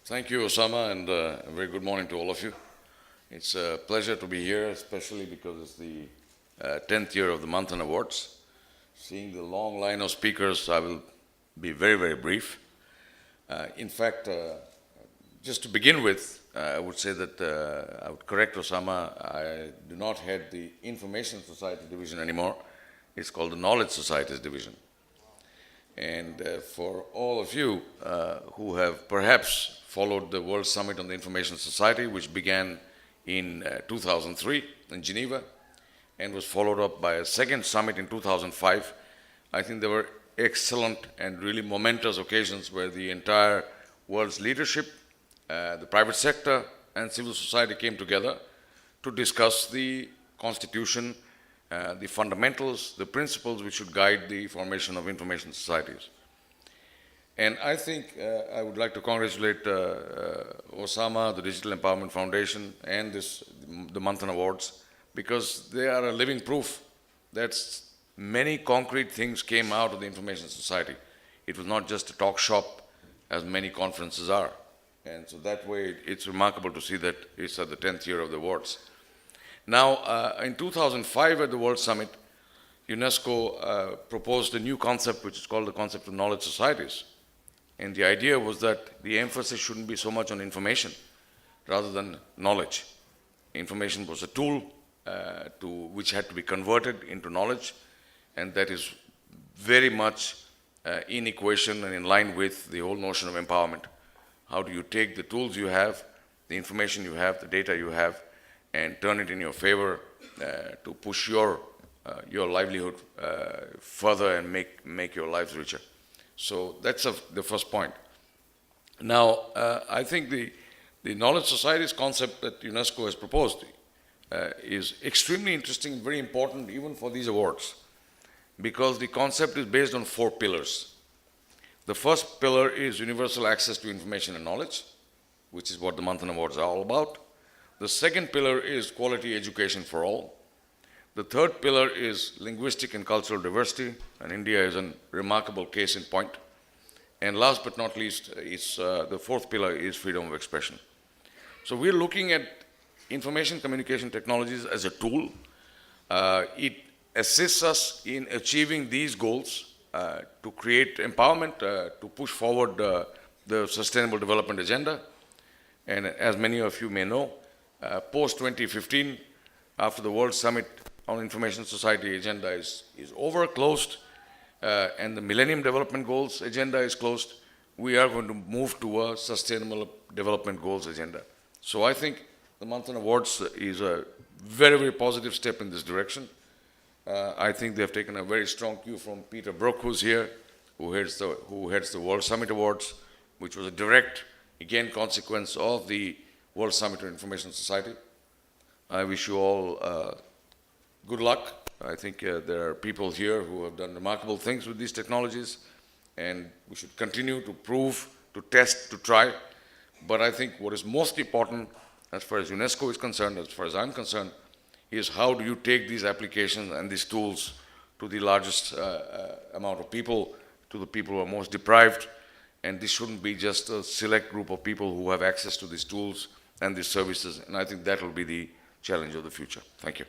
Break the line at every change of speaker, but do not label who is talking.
Thank you, Osama, and a very good morning to all of you. It's a pleasure to be here, especially because it's the 10th year of the Manthan Awards. Seeing the long line of speakers, I will be very, very brief. In fact, just to begin with, I would say that I would correct Osama. I do not head the Information Society Division anymore. It's called the Knowledge Societies Division. And for all of you who have perhaps followed the World Summit on the Information Society, which began in 2003 in Geneva and was followed up by a second summit in 2005, I think there were excellent and really momentous occasions where the entire world's leadership, the private sector and civil society came together to discuss the constitution, the fundamentals, the principles which should guide the formation of information societies. And I think I would like to congratulate Osama, the Digital Empowerment Foundation, and the Manthan Awards, because they are a living proof that many concrete things came out of the information society. It was not just a talk shop, as many conferences are. And so that way, it's remarkable to see that it's at the 10th year of the awards. Now, in 2005 at the World Summit, UNESCO proposed a new concept which is called the concept of knowledge societies. And the idea was that the emphasis shouldn't be so much on information rather than knowledge. Information was a tool which had to be converted into knowledge, and that is very much in equation and in line with the whole notion of empowerment. How do you take the tools you have, the information you have, the data you have, and turn it in your favor to push your livelihood further and make your lives richer. So that's the first point. Now, I think the knowledge societies concept that UNESCO has proposed is extremely interesting and very important even for these awards, because the concept is based on 4 pillars. The first pillar is universal access to information and knowledge, which is what the Manthan Awards are all about. The second pillar is quality education for all. The third pillar is linguistic and cultural diversity, and India is a remarkable case in point. And last but not least, the fourth pillar is freedom of expression. So we're looking at information communication technologies as a tool. It assists us in achieving these goals to create empowerment, to push forward the Sustainable Development Agenda. And as many of you may know, post-2015, after the World Summit on Information Society agenda is over, closed, and the Millennium Development Goals agenda is closed, we are going to move to a Sustainable Development Goals agenda. So I think the Manthan Awards is a very, very positive step in this direction. I think they have taken a very strong cue from Peter Brook, who's here, who heads the World Summit Awards, which was a direct, again, consequence of the World Summit on Information Society. I wish you all good luck. I think there are people here who have done remarkable things with these technologies, and we should continue to prove, to test, to try. But I think what is most important, as far as UNESCO is concerned, as far as I'm concerned, is how do you take these applications and these tools to the largest amount of people, to the people who are most deprived. And this shouldn't be just a select group of people who have access to these tools and these services. And I think that will be the challenge of the future. Thank you.